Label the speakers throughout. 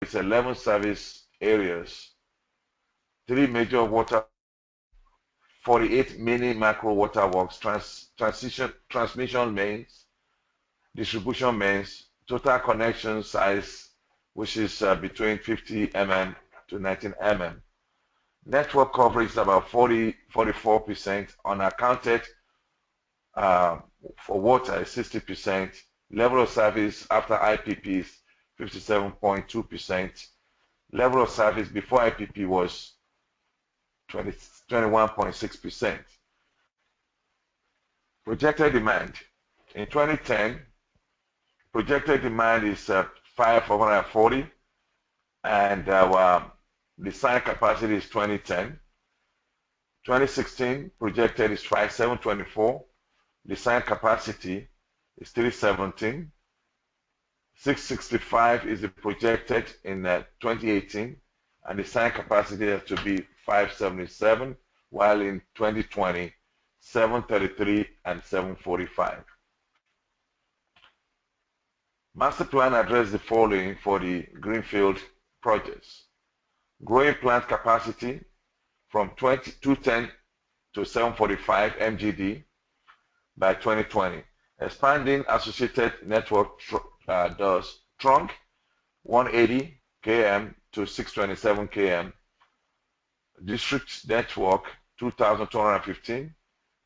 Speaker 1: its 11 service areas, 3 major water, 48 mini macro waterworks, transmission mains, distribution mains, total connection size, which is between 50 mm to 19 mm. Network coverage is about 44%. Unaccounted for water is 60%. Level of service after IPP is 57.2%. Level of service before IPP was 21.6%. Projected demand. In 2010, projected demand is 540, and our design capacity is 2010. 2016 projected is 5724. Design capacity is 317. 665 is the projected in 2018, and design capacity has to be 577, while in 2020, 733 and 745. Master plan addressed the following for the greenfield projects. Growing plant capacity from 210 to 745 MGD by 2020. Expanding associated network trunk 180 km to 627 km. District network 2,215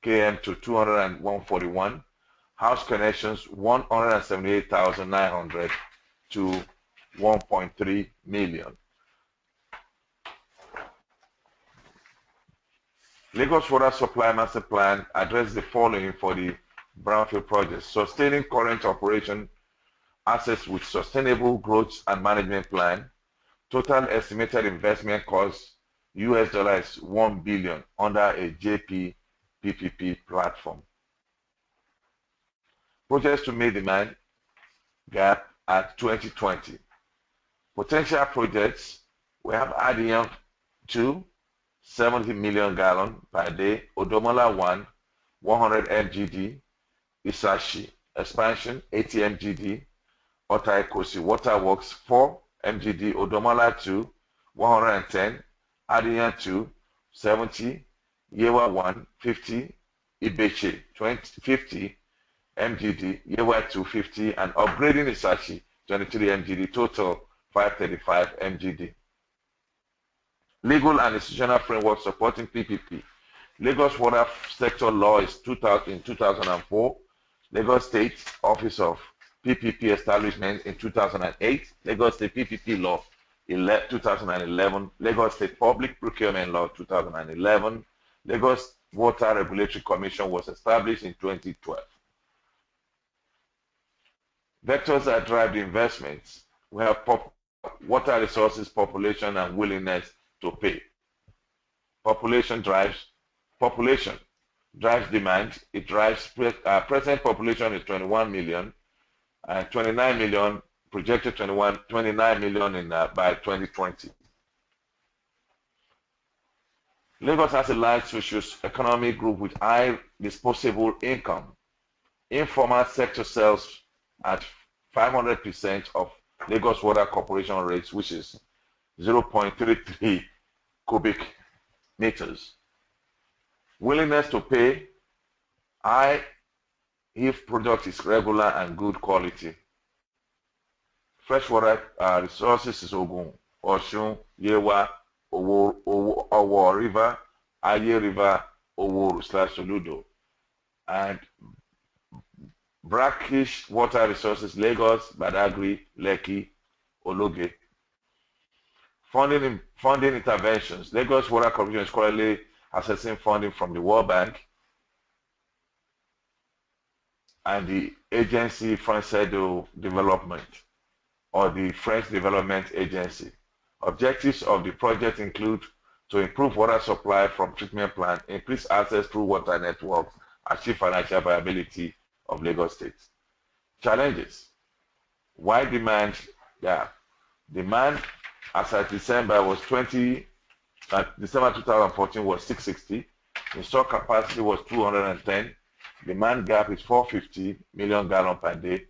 Speaker 1: km to 241. House connections 178,900 to 1.3 million. Lagos Water Supply Master Plan addressed the following for the brownfield projects: sustaining current operation assets with sustainable growth and management plan. Total estimated investment cost US dollars 1 billion under a JP PPP platform. Projects to meet demand gap at 2020. Potential projects, we have Adiyan 2, 70 million gallon per day, Odomola 1, 100 MGD, Isashi expansion 80 MGD, Otaikosi Waterworks 4 MGD, Odomola 2, 110, Adiyan 2, 70, Yewa 1, 50, Ibeche 50 MGD, Yewa 2, 50, and upgrading Isashi 23 MGD, total 535 MGD. Legal and institutional framework supporting PPP. Lagos Water Sector Law is 2004. Lagos State Office of PPP Establishment in 2008. Lagos State PPP Law 2011. Lagos State Public Procurement Law 2011. Lagos Water Regulatory Commission was established in 2012. Vectors that drive the investments. We have water resources, population, and willingness to pay. Population drives demand. It drives present population is 21 million and 29 million projected 29 million in by 2020. Lagos has a large socio-economic group with high disposable income. Informal sector sales at 500% of Lagos Water Corporation rates, which is 0.33 cubic meters. Willingness to pay high if product is regular and good quality. Freshwater resources is Ogun, Osun, Yewa, Owo River, Aye River, Oworu/Soludo. And brackish water resources, Lagos, Badagry, Lekki, Ologe. Funding interventions. Lagos Water Corporation is currently accessing funding from the World Bank and the agency Française de Development, or the French Development Agency. Objectives of the project include to improve water supply from treatment plant, increase access through water networks, achieve financial viability of Lagos State. Challenges. Wide demand. Demand as at December 2014 was 660. Installed capacity was 210. Demand gap is 450 million gallon per day.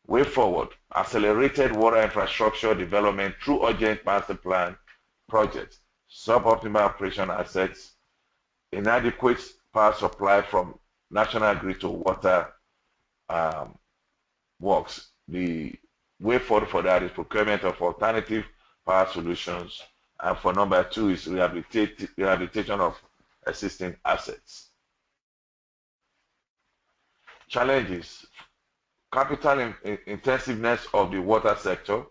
Speaker 1: Way forward, accelerated water infrastructure development through urgent master plan projects, suboptimal operation assets, inadequate power supply from national grid to water works. The way forward for that is procurement of alternative power solutions, and for number 2 is rehabilitation of existing assets. Challenges: capital intensiveness of the water sector.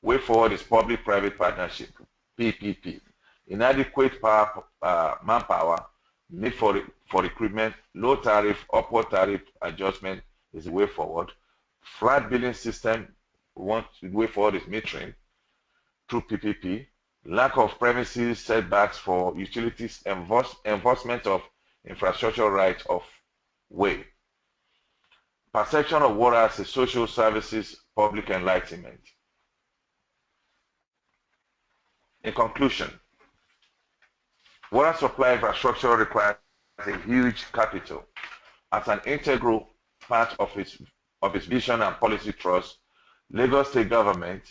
Speaker 1: Way forward is public-private partnership, PPP. Inadequate manpower, need for equipment, low tariff, upward tariff adjustment is the way forward. Flat billing system, the way forward is metering through PPP. Lack of premises setbacks for utilities, enforcement of infrastructure right of way. Perception of water as a social services, public enlightenment. In conclusion, water supply infrastructure requires a huge capital. As an integral part of its vision and policy thrust, Lagos State Government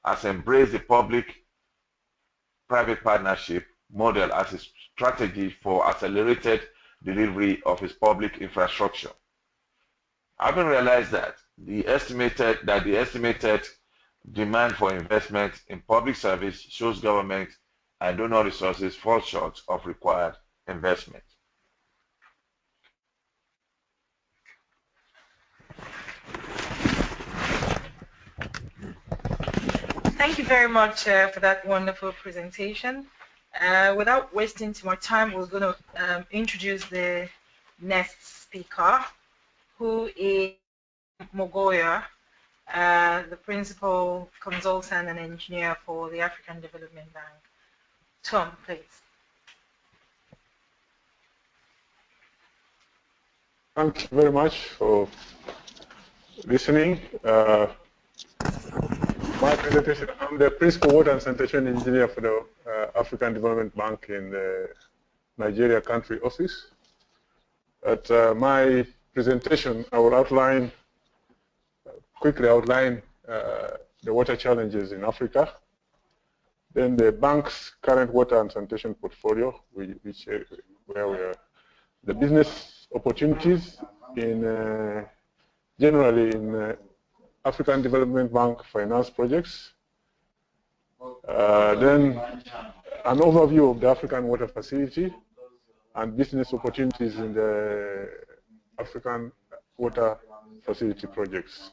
Speaker 1: has embraced the public-private partnership model as a strategy for accelerated delivery of its public infrastructure. Having realized that the estimated demand for investment in public service shows government and donor resources fall short of required investment.
Speaker 2: Thank you very much for that wonderful presentation. Without wasting too much time, we're going to introduce the next speaker, who is Mogoya, the principal consultant and engineer for the African Development Bank. Tom, please.
Speaker 3: Thank you very much for listening. My presentation, I'm the principal water and sanitation engineer for the African Development Bank in the Nigeria country office. At my presentation, I will quickly outline the water challenges in Africa, then the bank's current water and sanitation portfolio, where we are, the business opportunities in generally in African Development Bank finance projects, then an overview of the African Water Facility and business opportunities in the African Water Facility projects.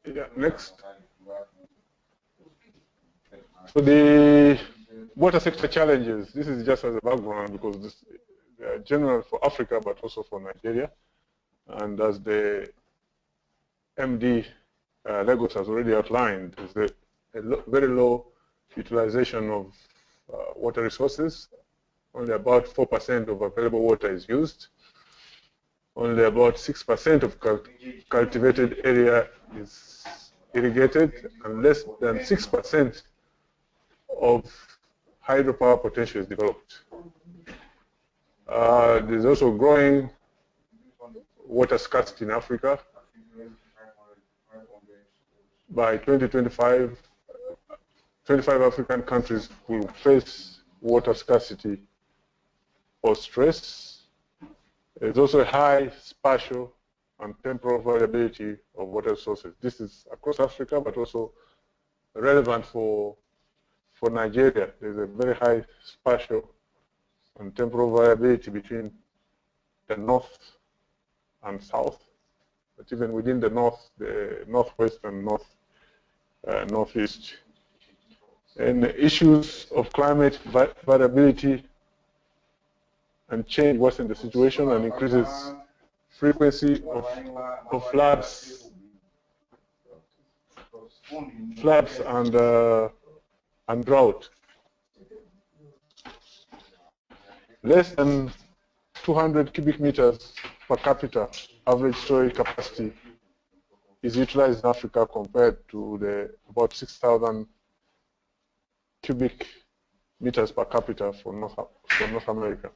Speaker 3: Yeah, next. So the water sector challenges, this is just as a background because this general for Africa but also for Nigeria, and as the MD Lagos has already outlined, is the very low utilization of water resources. Only about 4% of available water is used. Only about 6% of cultivated area is irrigated, and less than 6% of hydropower potential is developed. There's also growing water scarcity in Africa. By 2025, 25 African countries will face water scarcity or stress. There's also a high spatial and temporal variability of water sources. This is across Africa, but also relevant for Nigeria. There's a very high spatial and temporal variability between the north and south, but even within the north, the northwest and northeast. And the issues of climate variability and change worsen the situation and increases frequency of floods and drought. Less than 200 cubic meters per capita average storage capacity is utilized in Africa compared to the about 6,000 cubic meters per capita for North America.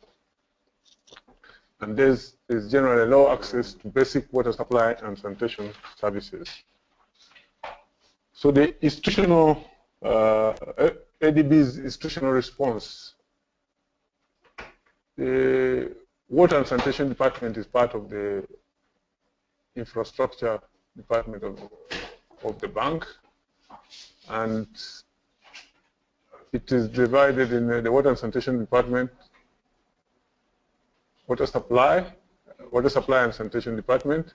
Speaker 3: and there's generally low access to basic water supply and sanitation services. So the institutional, ADB's institutional response, the Water and Sanitation Department is part of the infrastructure department of the bank, and it is divided in the Water and Sanitation Department, Water Supply and Sanitation Department,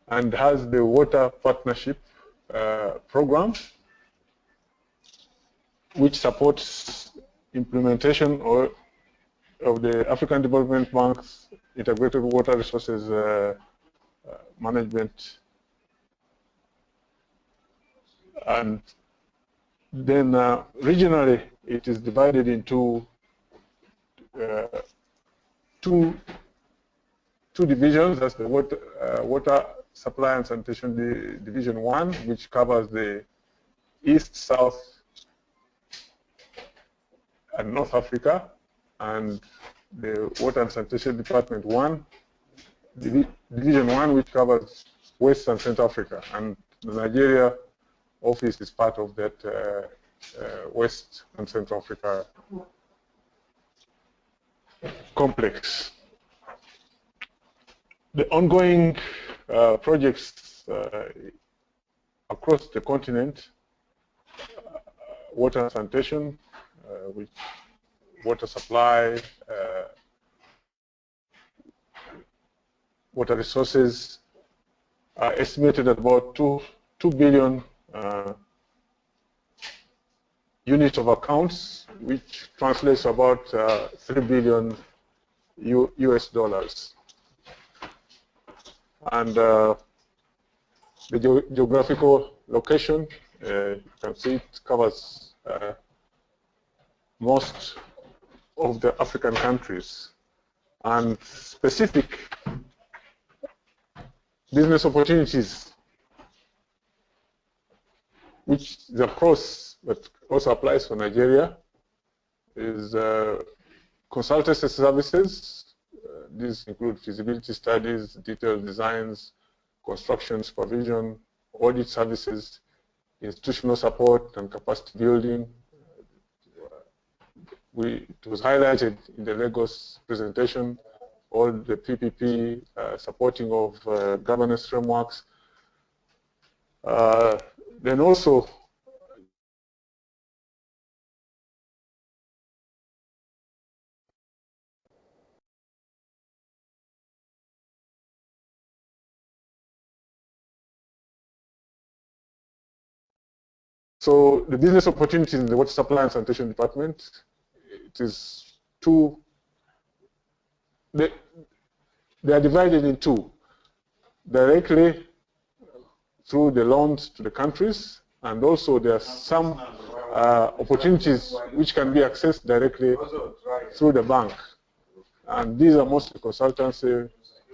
Speaker 3: and has the Water Partnership Program, which supports implementation of the African Development Bank's Integrated Water Resources Management. And then regionally, it is divided into two divisions. That's the Water Supply and Sanitation Division 1, which covers the East, South, and North Africa, and the Water and Sanitation Department 1, Division 1, which covers West and Central Africa, and the Nigeria office is part of that West and Central Africa complex. The ongoing projects across the continent, water and sanitation, with water supply, water resources, are estimated at about 2 billion units of accounts, which translates about 3 billion US dollars. And the geographical location, you can see it covers most of the African countries, and specific business opportunities, which is across, but also applies for Nigeria, is consultancy services. These include feasibility studies, detailed designs, construction supervision, audit services, institutional support, and capacity building. It was highlighted in the Lagos presentation, all the PPP, supporting of governance frameworks. Then also, so the business opportunities in the Water Supply and Sanitation Department, it is two, they are divided in two: directly through the loans to the countries, and also there are some opportunities which can be accessed directly through the bank. And these are mostly consultancy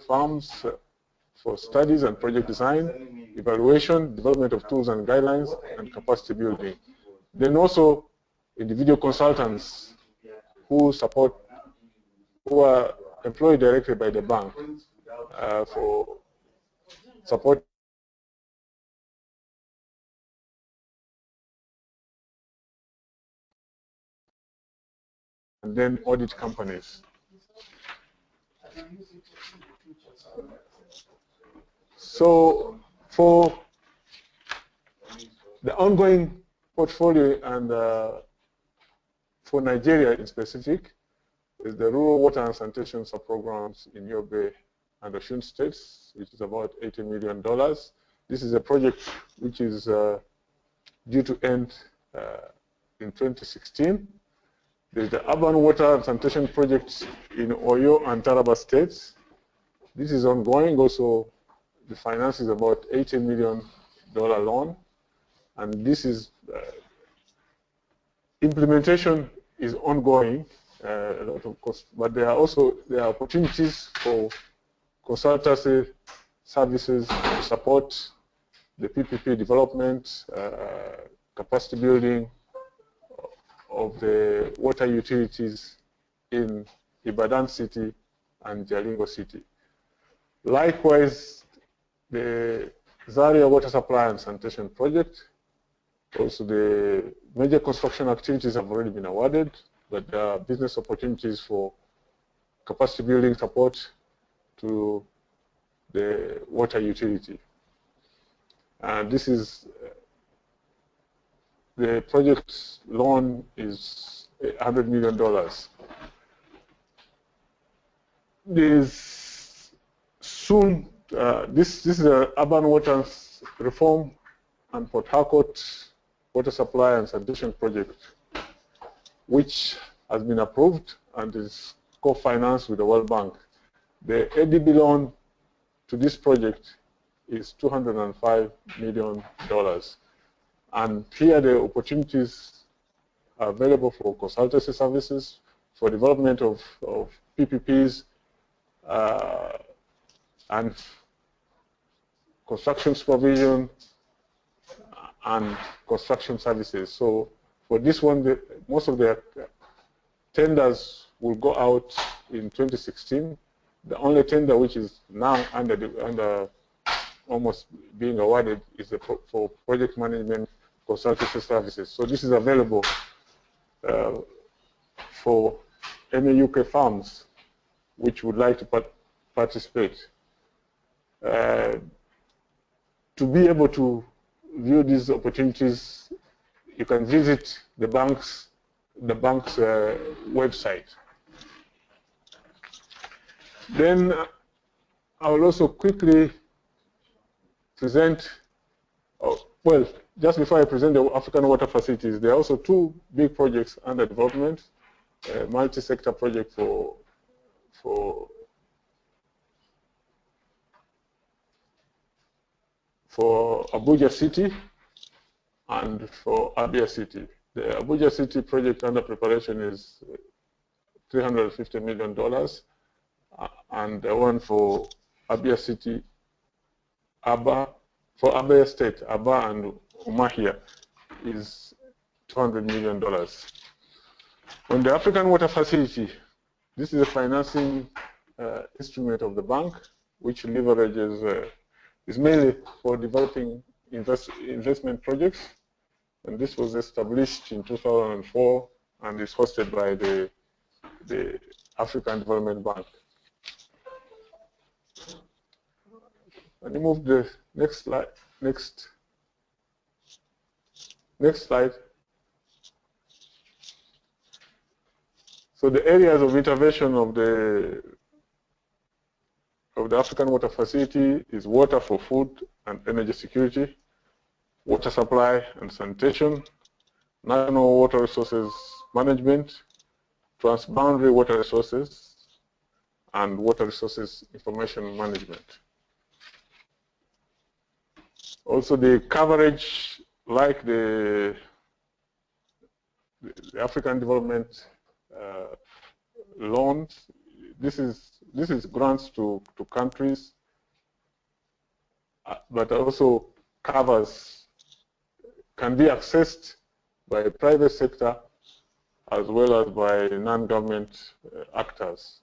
Speaker 3: firms for studies and project design, evaluation, development of tools and guidelines, and capacity building. Then also individual consultants who are employed directly by the bank for support and then audit companies. So for the ongoing portfolio and for Nigeria in specific, is the Rural Water and Sanitation Sub-Programs in Yobe and Osun states, which is about $80 million. This is a project which is due to end in 2016. There's the Urban Water and Sanitation Project in Oyo and Taraba states. This is ongoing. Also, the finance is about $80 million loan, and this is implementation is ongoing. A lot of cost, but there are opportunities for consultancy services to support the PPP development, capacity building of the water utilities in Ibadan City and Jalingo City. Likewise, the Zaria Water Supply and Sanitation Project, also the major construction activities have already been awarded, but there are business opportunities for capacity building support to the water utility. And this is, the project loan is $100 million. This soon, this is an urban water reform and Port Harcourt water supply and sanitation project, which has been approved and is co-financed with the World Bank. The ADB loan to this project is $205 million. And here the opportunities are available for consultancy services, for development of PPPs, and construction supervision and construction services. So for this one, most of the tenders will go out in 2016. The only tender which is now under almost being awarded is for project management consultancy services. So this is available for any UK firms which would like to participate. To be able to view these opportunities, you can visit the bank's website. Then I will also quickly present, well, just before I present the African water facilities, there are also two big projects under development, a multi-sector project for Abuja City and for Abia City. The Abuja City project under preparation is $350 million, and the one for Abia City, for Abia State, Aba and Umahia, is $200 million. On the African Water Facility, this is a financing instrument of the bank, which leverages, is mainly for developing investment projects, and this was established in 2004 and is hosted by the African Development Bank. Let me move the next slide. Next slide. So the areas of intervention of the African Water Facility is water for food and energy security, water supply and sanitation, national water resources management, transboundary water resources, and water resources information management. Also, the coverage, like the African Development loans, this is grants to countries, but also covers, can be accessed by the private sector as well as by non-government actors.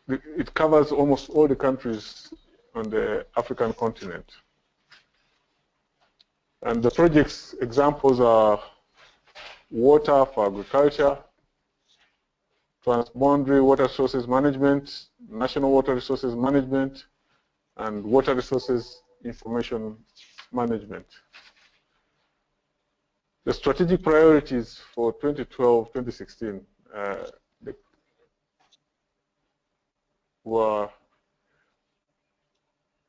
Speaker 3: It covers almost all the countries on the African continent. And the project's examples are water for agriculture, transboundary water resources management, national water resources management, and water resources information management. The strategic priorities for 2012-2016 were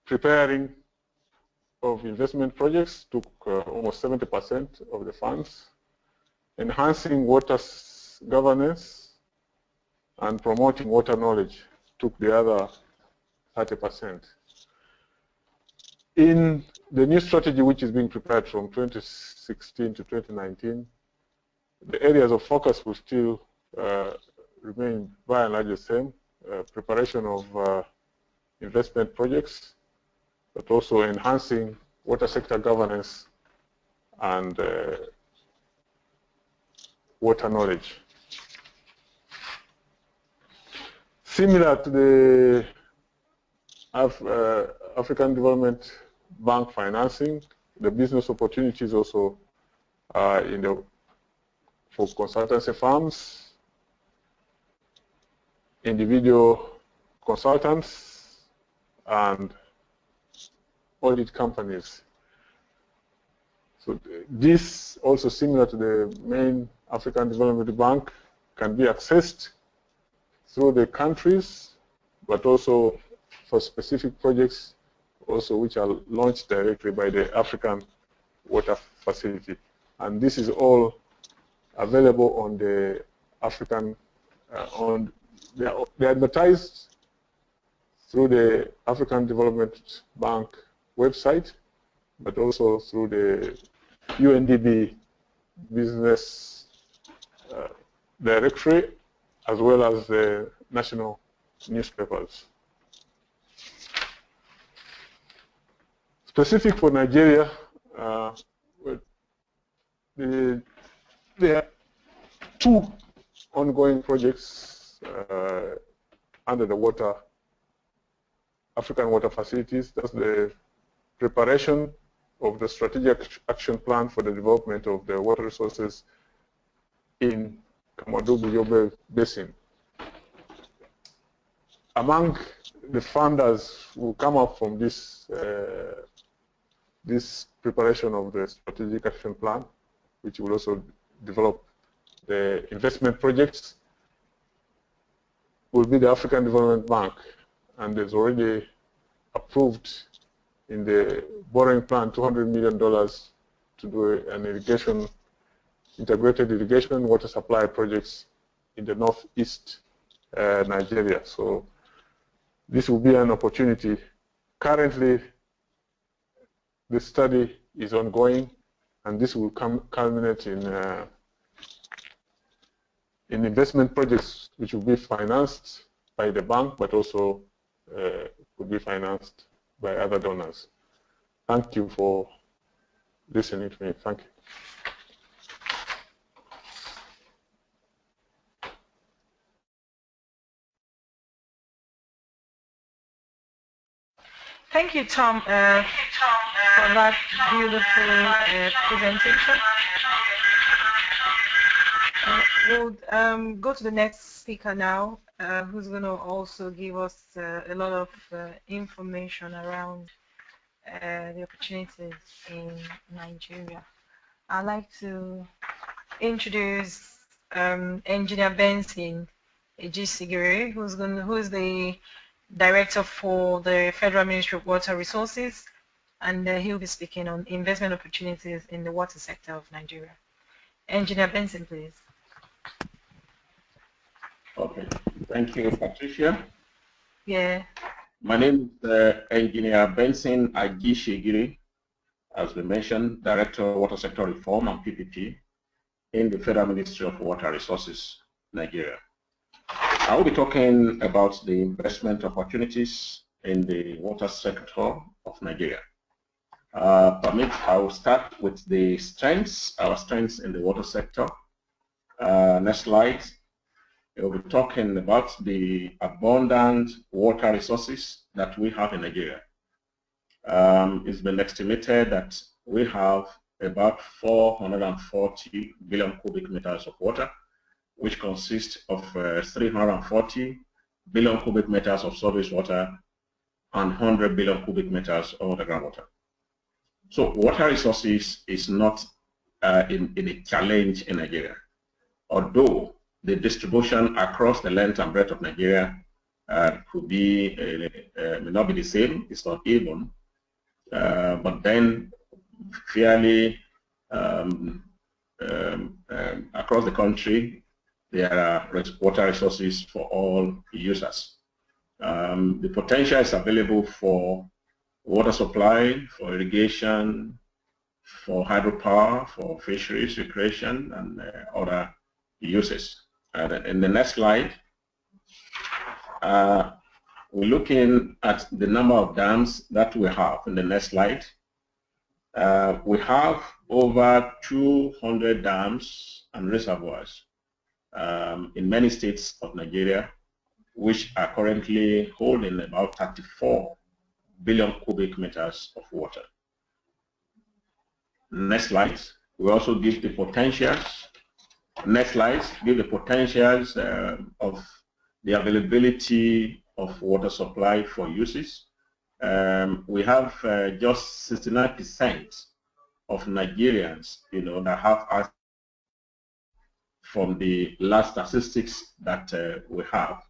Speaker 3: preparing of investment projects, took almost 70% of the funds, enhancing water governance, and promoting water knowledge took the other 30%. In the new strategy, which is being prepared from 2016 to 2019, the areas of focus will still remain by and large the same, preparation of investment projects, but also enhancing water sector governance and water knowledge. Similar to the African Development Bank financing, the business opportunities also are for consultancy firms, individual consultants, and audit companies. So this, also similar to the main African Development Bank, can be accessed through the countries, but also for specific projects also which are launched directly by the African Water Facility. And this is all available on the African, they're advertised through the African Development Bank website, but also through the UNDP business directory, as well as the national newspapers. Specific for Nigeria, there are two ongoing projects under the African water facilities. That's the preparation of the strategic action plan for the development of the water resources in Kamadougou-Yobe Basin. Among the funders who come up from this preparation of the strategic action plan, which will also develop the investment projects, will be the African Development Bank, and there's already approved in the borrowing plan $200 million to do an integrated irrigation water supply projects in the northeast Nigeria. So this will be an opportunity. Currently, the study is ongoing, and this will culminate in investment projects which will be financed by the bank, but also could be financed by other donors. Thank you for listening to me. Thank you.
Speaker 2: Thank you, Tom, for that beautiful presentation. We'll go to the next speaker now, who's going to also give us a lot of information around the opportunities in Nigeria. I'd like to introduce Engineer Benson Ejisigiri, who's the Director for the Federal Ministry of Water Resources, and he'll be speaking on investment opportunities in the water sector of Nigeria. Engineer Benson, please.
Speaker 4: Okay, thank you, Patricia.
Speaker 2: Yeah.
Speaker 4: My name is Engineer Benson Ejisigiri, as we mentioned, Director of Water Sector Reform and PPP in the Federal Ministry of Water Resources, Nigeria. I will be talking about the investment opportunities in the water sector of Nigeria. I will start with the our strengths in the water sector. Next slide. We'll be talking about the abundant water resources that we have in Nigeria. It's been estimated that we have about 440 billion cubic meters of water, which consists of 340 billion cubic meters of surface water and 100 billion cubic meters of underground water. So water resources is not in a challenge in Nigeria, although the distribution across the length and breadth of Nigeria could be may not be the same. It's not even, but then fairly across the country, there are water resources for all users. The potential is available for water supply, for irrigation, for hydropower, for fisheries, recreation, and other uses. In the next slide, we're looking at the number of dams that we have. In the next slide, we have over 200 dams and reservoirs in many states of Nigeria, which are currently holding about 34 billion cubic meters of water. Next slide. We also give the potentials. Next slide. Give the potentials of the availability of water supply for uses. We have just 69% of Nigerians, that have access from the last statistics that we have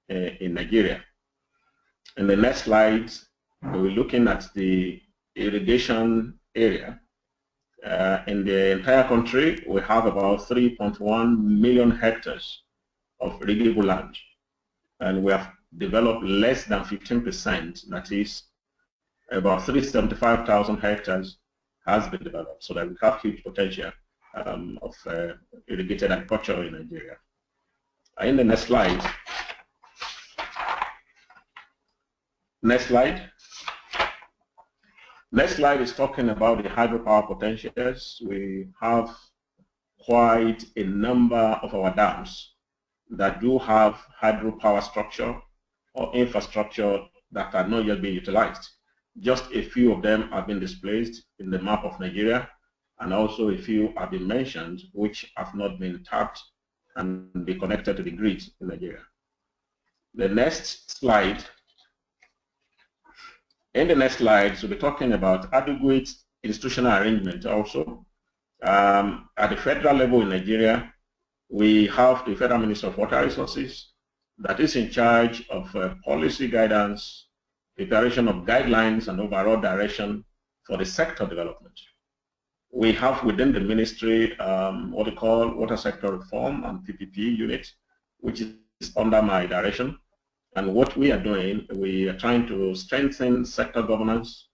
Speaker 4: in Nigeria. In the next slide, we're looking at the irrigation area. In the entire country, we have about 3.1 million hectares of irrigable land, and we have developed less than 15%, that is about 375,000 hectares has been developed, so that we have huge potential of irrigated agriculture in Nigeria. In the next slide. Next slide. Next slide is talking about the hydropower potentials. We have quite a number of our dams that do have hydropower structure or infrastructure that are not yet being utilized. Just a few of them have been displayed in the map of Nigeria, and also a few have been mentioned which have not been tapped and be connected to the grid in Nigeria. The next slide. In the next slides, we'll be talking about adequate institutional arrangement also. At the federal level in Nigeria, we have the Federal Minister of Water Resources that is in charge of policy guidance, preparation of guidelines, and overall direction for the sector development. We have within the ministry what we call Water Sector Reform and PPP unit, which is under my direction. And what we are doing, we are trying to strengthen sector governance,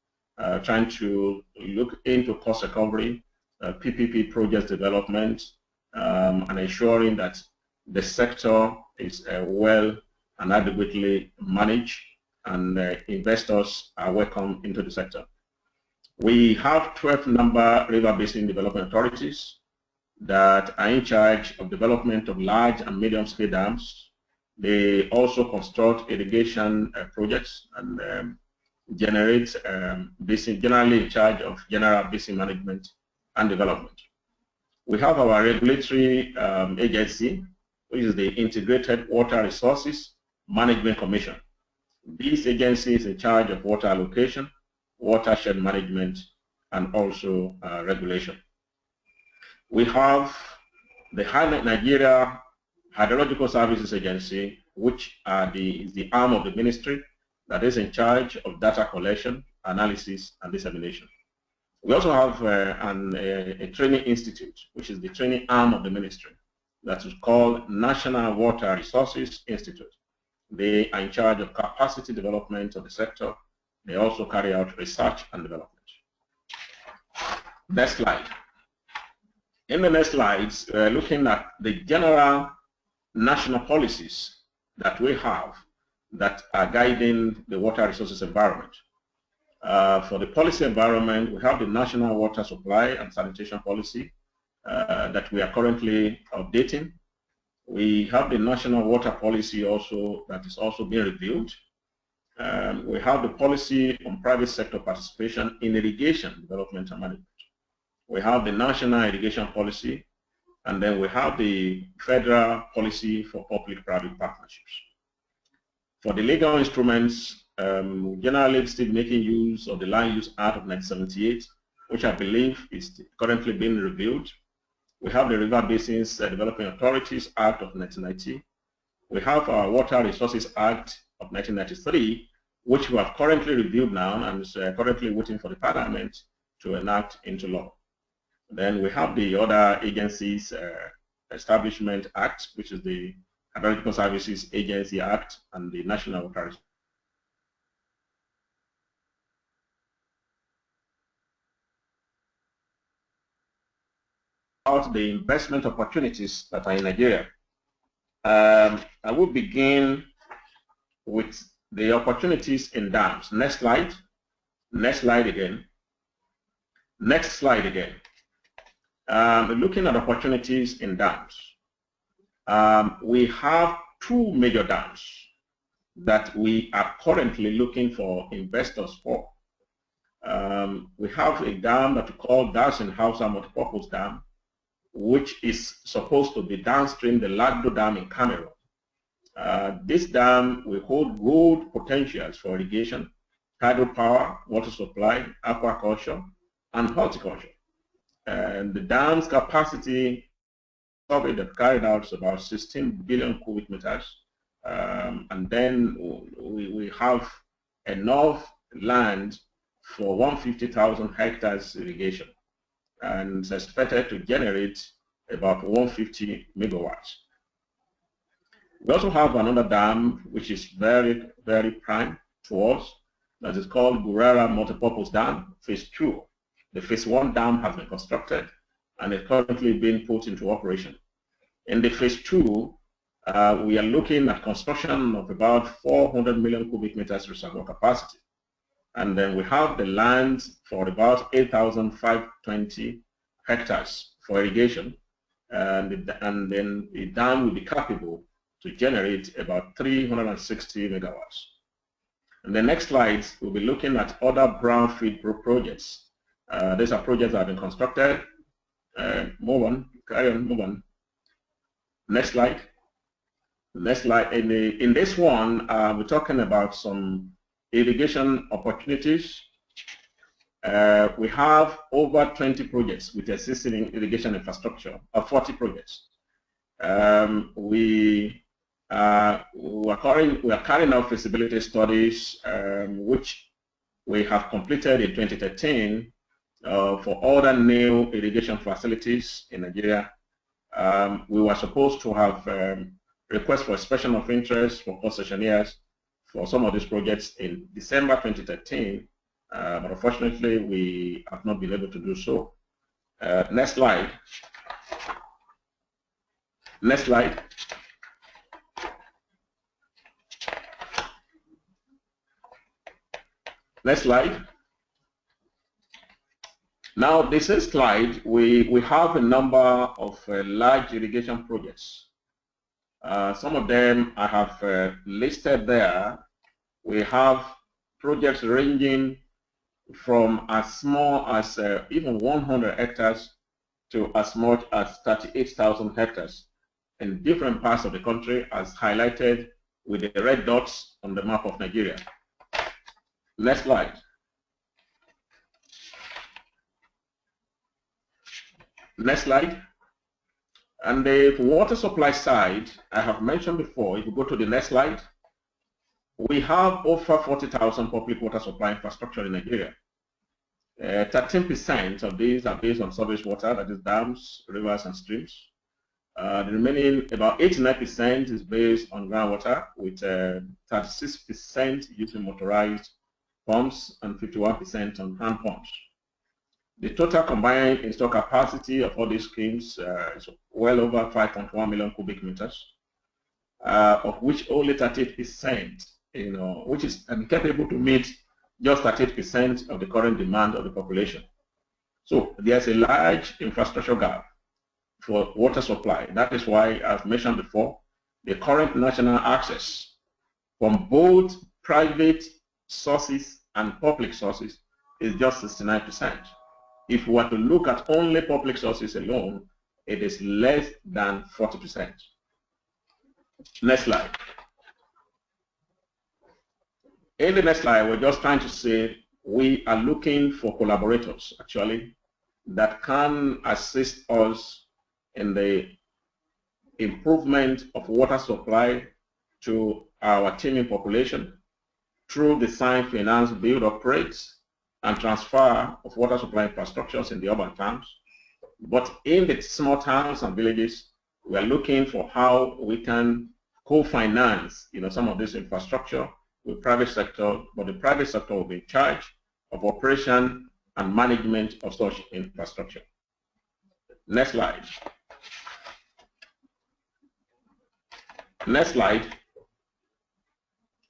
Speaker 4: trying to look into cost recovery, PPP project development, and ensuring that the sector is well and adequately managed, and investors are welcome into the sector. We have 12 number river basin development authorities that are in charge of development of large and medium scale dams. They also construct irrigation projects and generate basin, generally in charge of general basin management and development. We have our regulatory agency, which is the Integrated Water Resources Management Commission. This agency is in charge of water allocation, watershed management, and also regulation. We have the Nigeria Hydrological Services Agency, which is the arm of the ministry that is in charge of data collection, analysis, and dissemination. We also have a training institute, which is the training arm of the ministry, that is called National Water Resources Institute. They are in charge of capacity development of the sector. They also carry out research and development. Next slide. In the next slides, looking at the general national policies that we have that are guiding the water resources environment. For the policy environment, we have the National Water Supply and Sanitation Policy that we are currently updating. We have the National Water Policy also that is also being reviewed. We have the policy on private sector participation in irrigation development and management. We have the National Irrigation Policy, and then we have the Federal Policy for Public-Private Partnerships. For the legal instruments, generally still making use of the Land Use Act of 1978, which I believe is currently being reviewed. We have the River Basins Development Authorities Act of 1990. We have our Water Resources Act of 1993, which we have currently reviewed now and is currently waiting for the Parliament to enact into law. Then we have the other agencies Establishment Act, which is the Hydrological Services Agency Act, and the National Water. About the investment opportunities that are in Nigeria. I will begin with the opportunities in dams. Next slide. Next slide again. Next slide again. Looking at opportunities in dams. We have two major dams that we are currently looking for investors for. We have a dam that we call Dawson House Multipurpose Dam, which is supposed to be downstream the Lagdo Dam in Cameroon. This dam will hold good potentials for irrigation, hydropower, water supply, aquaculture, and horticulture. And the dam's capacity survey that carried out is about 16 billion cubic meters. And then we have enough land for 150,000 hectares irrigation, and it's expected to generate about 150 megawatts. We also have another dam which is very, very prime to us, that is called Gurara Multipurpose Dam, Phase 2. The Phase 1 dam has been constructed and is currently being put into operation. In the Phase 2, we are looking at construction of about 400 million cubic meters reservoir capacity. And then we have the land for about 8,520 hectares for irrigation. And then the dam will be capable to generate about 360 megawatts. In the next slides, we'll be looking at other brownfield projects. These are projects that have been constructed. Move on, carry on, move on. Next slide. Next slide. In this one, we're talking about some irrigation opportunities. We have over 20 projects with existing irrigation infrastructure, 40 projects. We are carrying out feasibility studies, which we have completed in 2013 for other new irrigation facilities in Nigeria. We were supposed to have requests for expression of interest for concessionaires for some of these projects in December 2013, but unfortunately we have not been able to do so. Next slide. Next slide. Next slide. Now, this is slide. We have a number of large irrigation projects. Some of them I have listed there. We have projects ranging from as small as even 100 hectares to as much as 38,000 hectares in different parts of the country, as highlighted with the red dots on the map of Nigeria. Next slide. Next slide. And the water supply side, I have mentioned before, if you go to the next slide, we have over 40,000 public water supply infrastructure in Nigeria. 13% of these are based on surface water, that is dams, rivers, and streams. The remaining, about 89%, is based on groundwater, with 36% using motorized pumps and 51% on hand pumps. The total combined installed capacity of all these schemes is well over 5.1 million cubic meters, of which only 38%, which is incapable to meet just 38% of the current demand of the population. So there's a large infrastructure gap for water supply. That is why, as mentioned before, the current national access from both private sources and public sources is just 69%. If we were to look at only public sources alone, it is less than 40%. Next slide. In the next slide, we're just trying to say we are looking for collaborators, actually, that can assist us in the improvement of water supply to our teeming population through design, finance, build, operate, and transfer of water supply infrastructures in the urban towns. But in the small towns and villages, we are looking for how we can co-finance, some of this infrastructure with private sector, but the private sector will be in charge of operation and management of such infrastructure. Next slide. Next slide.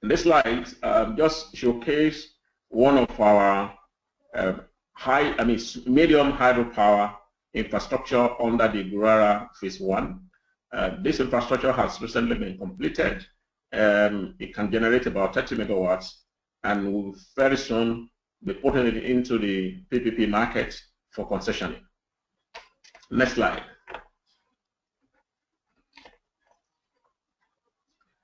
Speaker 4: This slide just showcases one of our medium hydropower infrastructure under the Gurara Phase 1. This infrastructure has recently been completed it can generate about 30 megawatts, and will very soon be putting it into the PPP market for concessioning. Next slide.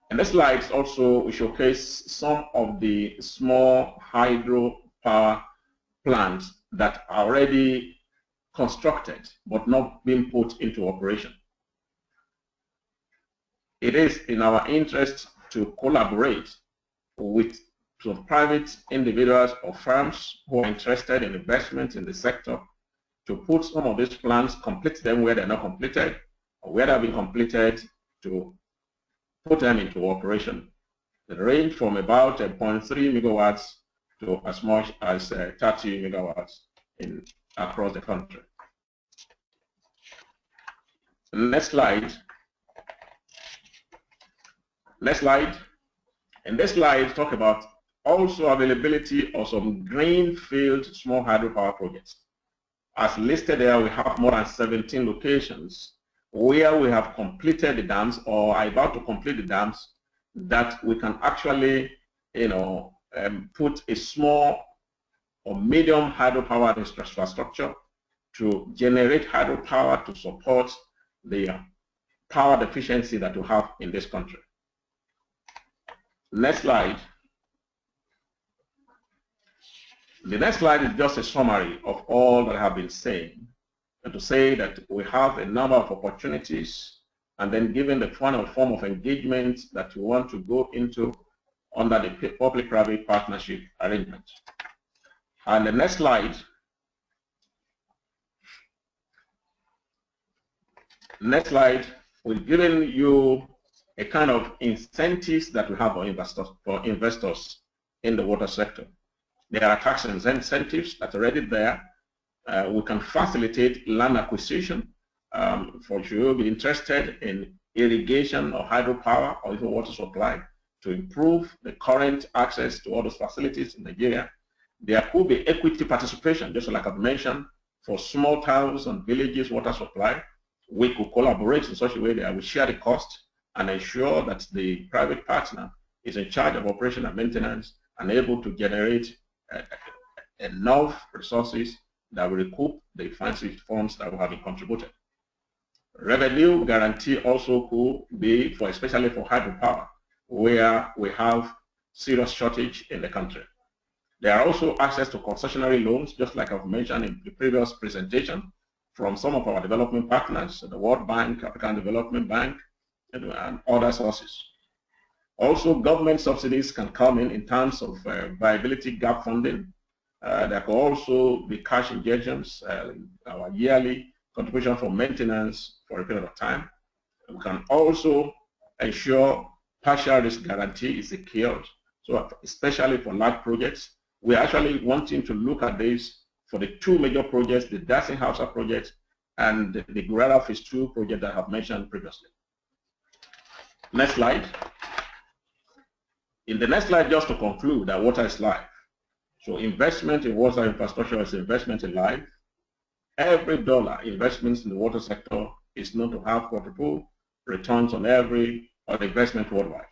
Speaker 4: And this slide also showcase some of the small hydropower plants that are already constructed but not being put into operation. It is in our interest to collaborate with some private individuals or firms who are interested in investment in the sector to put some of these plants, complete them where they're not completed, or where they've been completed, to put them into operation. They range from about 0.3 megawatts to as much as 30 megawatts across the country. Next slide. Next slide. And this slide talk about also availability of some greenfield small hydropower projects. As listed there, we have more than 17 locations where we have completed the dams or are about to complete the dams that we can actually, put a small or medium hydropower infrastructure to generate hydropower to support the power deficiency that we have in this country. Next slide. The next slide is just a summary of all that I have been saying, and to say that we have a number of opportunities, and then given the final form of engagement that we want to go into under the public-private partnership arrangement. And the next slide. Next slide, we've given you a kind of incentives that we have for investors in the water sector. There are tax incentives that are already there. We can facilitate land acquisition for you who be interested in irrigation or hydropower or even water supply to improve the current access to all those facilities in Nigeria. There could be equity participation, just like I've mentioned, for small towns and villages water supply. We could collaborate in such a way that we share the cost and ensure that the private partner is in charge of operation and maintenance and able to generate enough resources that will recoup the funds that will have been contributed. Revenue guarantee also could be for, especially for hydropower, where we have serious shortage in the country. There are also access to concessionary loans, just like I've mentioned in the previous presentation, from some of our development partners, the World Bank, African Development Bank, and other sources. Also, government subsidies can come in terms of viability gap funding. There could also be cash injections, our yearly contribution for maintenance for a period of time. We can also ensure partial risk guarantee is secured. So especially for large projects, we're actually wanting to look at this for the two major projects, the Dancing House project and the Gurara Phase 2 project that I have mentioned previously. Next slide. In the next slide, just to conclude, that water is life. So investment in water infrastructure is investment in life. Every dollar investments in the water sector is known to have quadruple returns on every investment worldwide.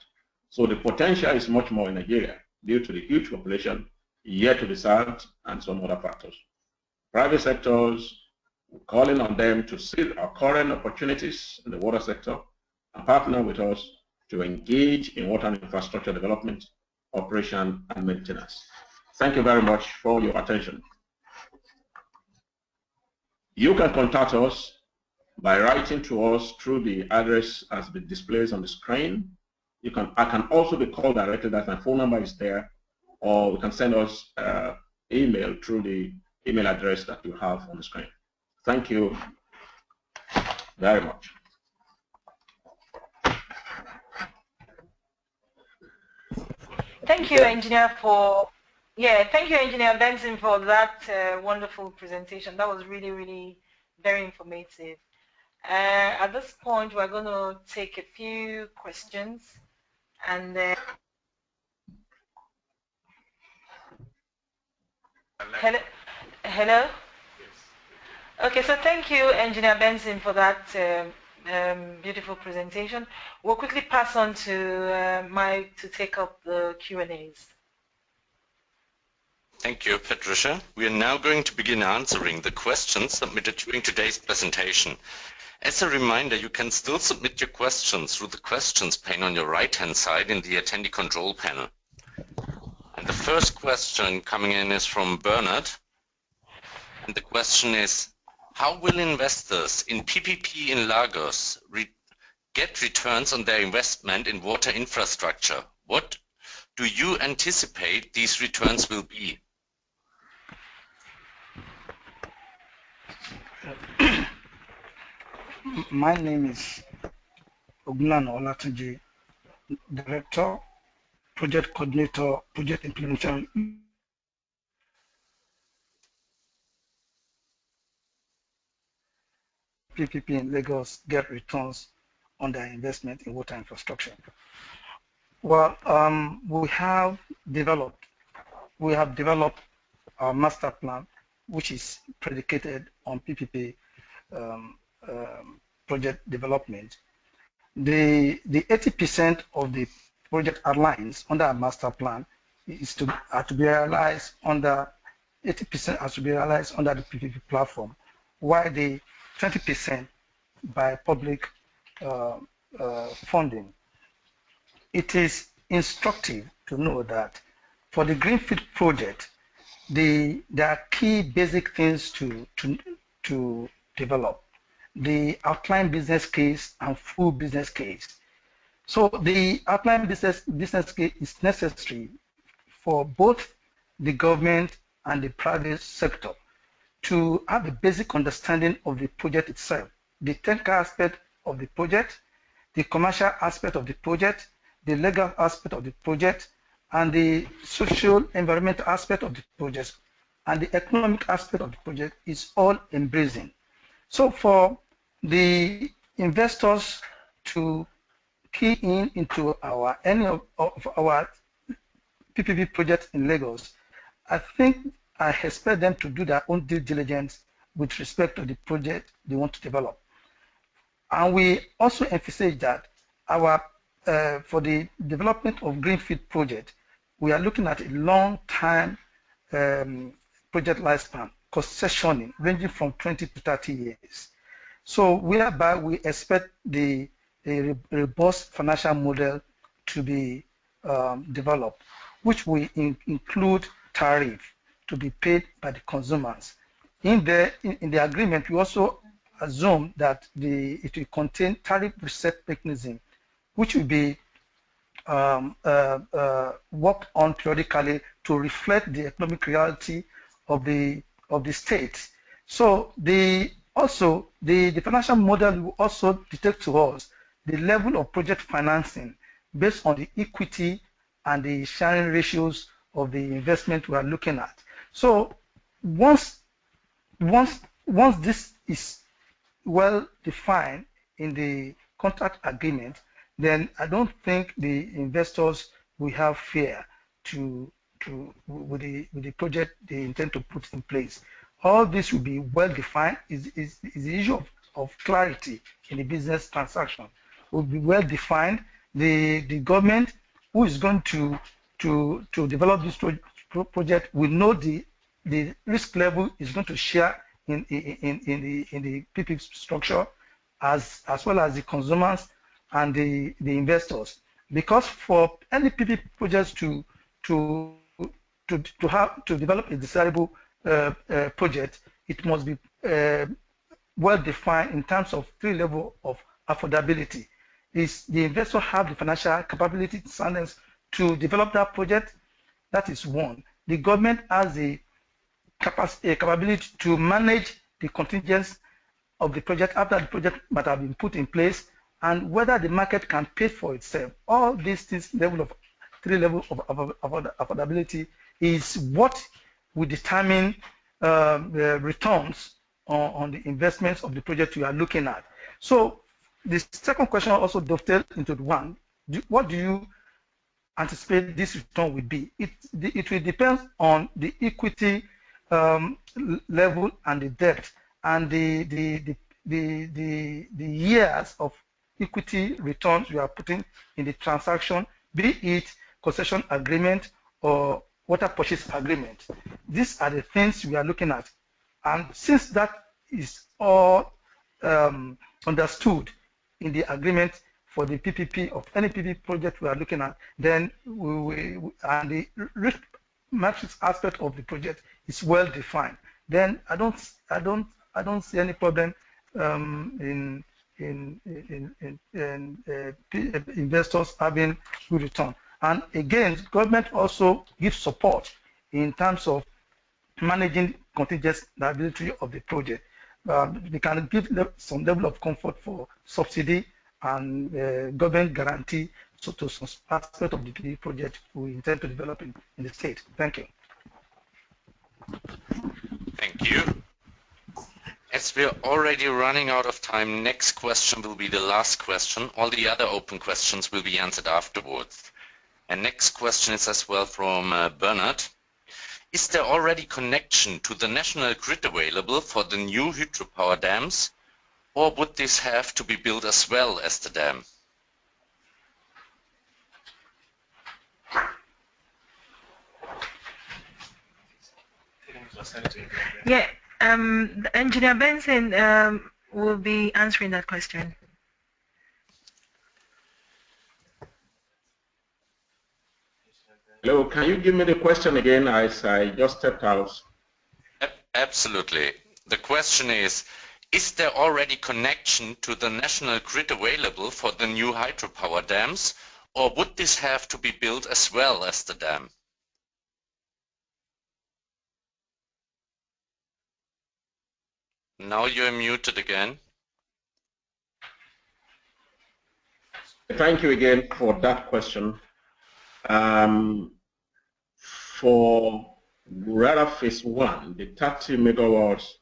Speaker 4: So the potential is much more in Nigeria due to the huge population yet to be served and some other factors. Private sectors, we're calling on them to see our current opportunities in the water sector and partner with us to engage in water infrastructure development, operation, and maintenance. Thank you very much for your attention. You can contact us by writing to us through the address as it displays on the screen. I can also be called directly, that my phone number is there, or you can send us email through the email address that you have on the screen. Thank you very much.
Speaker 2: Thank you, Engineer, thank you, Engineer Benson, for that wonderful presentation. That was really, really very informative. At this point, we're going to take a few questions, and then hello. Yes. Okay, so thank you, Engineer Benson, for that beautiful presentation. We'll quickly pass on to Mike to take up the Q&As.
Speaker 5: Thank you, Patricia. We are now going to begin answering the questions submitted during today's presentation. As a reminder, you can still submit your questions through the questions pane on your right-hand side in the attendee control panel. And the first question coming in is from Bernard. And the question is, how will investors in PPP in Lagos get returns on their investment in water infrastructure? What do you anticipate these returns will be?
Speaker 6: My name is Ogunlana Olatunji, Director, Project Coordinator, Project Implementation. PPP in Lagos get returns on their investment in water infrastructure. Well, we have developed our master plan, which is predicated on PPP project development. The 80% of the project outlines under our master plan is to be realized under 80% has to be realized under the PPP platform, while the 20% by public funding. It is instructive to know that for the Greenfield project, there are key basic things to develop: the outline business case and full business case. So the outline business case is necessary for both the government and the private sector to have a basic understanding of the project itself, the technical aspect of the project, the commercial aspect of the project, the legal aspect of the project, and the social environmental aspect of the project, and the economic aspect of the project is all embracing. So for the investors to key into any of our PPP projects in Lagos, I expect them to do their own due diligence with respect to the project they want to develop. And we also emphasize that for the development of Greenfield project, we are looking at a long-time project lifespan, concessioning ranging from 20 to 30 years. So whereby we expect a robust financial model to be developed, which will include tariff to be paid by the consumers. In the agreement, we also assume that it will contain tariff reset mechanism, which will be worked on periodically to reflect the economic reality of the state. So the financial model will also detect to us the level of project financing based on the equity and the sharing ratios of the investment we are looking at. So once this is well defined in the contract agreement, then I don't think the investors will have fear with the project they intend to put in place. All this will be well defined. Is the issue of clarity in the business transaction will be well defined. The government who is going to develop this project will know the risk level is going to share in the PPP structure as well as the consumers and the investors. Because for any PPP projects to develop a desirable project, it must be well defined in terms of three levels of affordability. Is the investor have the financial capability to develop that project? That is one. The government has a capability to manage the contingents of the project after the project might have been put in place, and whether the market can pay for itself. All these things, three levels of affordability is what will determine the returns on the investments of the project you are looking at. So the second question also dovetails into the one. What do you anticipate this return will be? It will depend on the equity level and the debt and the the years of equity returns you are putting in the transaction, be it concession agreement or water purchase agreement. These are the things we are looking at. And since that is all understood in the agreement for the PPP of any PPP project we are looking at, then and the risk matrix aspect of the project is well defined. Then I don't see any problem in investors having good return. And again, government also gives support in terms of managing contingent liability of the project. They can give some level of comfort for subsidy and government guarantee to some aspect of the PPP project we intend to develop in the state. Thank you.
Speaker 5: Thank you. As we are already running out of time, next question will be the last question. All the other open questions will be answered afterwards. And next question is as well from Bernard. Is there already connection to the national grid available for the new hydropower dams, or would this have to be built as well as the dam?
Speaker 2: Yeah, Engineer Benson will be answering that question.
Speaker 4: Hello, can you give me the question again as I just stepped out?
Speaker 5: Absolutely. The question is there already connection to the national grid available for the new hydropower dams, or would this have to be built as well as the dam? Now you're muted again.
Speaker 4: Thank you again for that question. For Gurara Phase 1, the 30 megawatts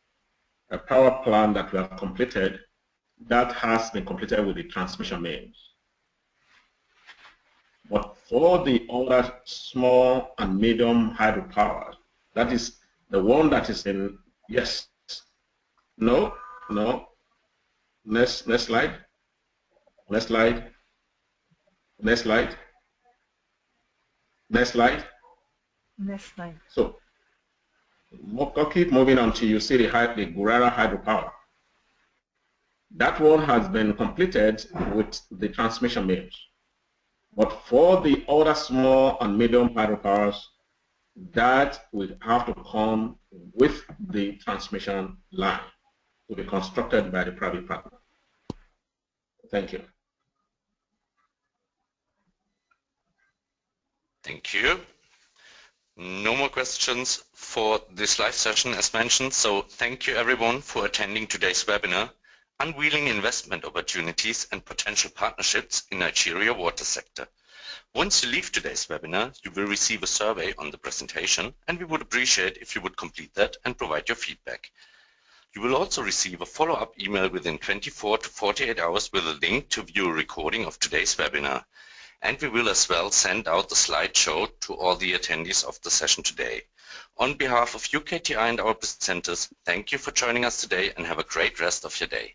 Speaker 4: power plant that we have completed, that has been completed with the transmission mains. But for the other small and medium hydropower, that is the one that is in, yes, no, next slide, next slide, next slide, next slide.
Speaker 2: Next slide.
Speaker 4: So, I'll keep moving until you see the Gurara hydropower. That one has been completed with the transmission mains. But for the other small and medium hydropowers, that will have to come with the transmission line to be constructed by the private partner. Thank you.
Speaker 5: Thank you. No more questions for this live session as mentioned, so thank you everyone for attending today's webinar, Unveiling Investment Opportunities and Potential Partnerships in Nigeria Water Sector. Once you leave today's webinar, you will receive a survey on the presentation, and we would appreciate if you would complete that and provide your feedback. You will also receive a follow-up email within 24 to 48 hours with a link to view a recording of today's webinar. And we will as well send out the slideshow to all the attendees of the session today. On behalf of UKTI and our presenters, thank you for joining us today and have a great rest of your day.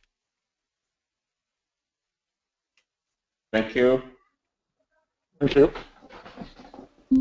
Speaker 4: Thank you.
Speaker 3: Thank you.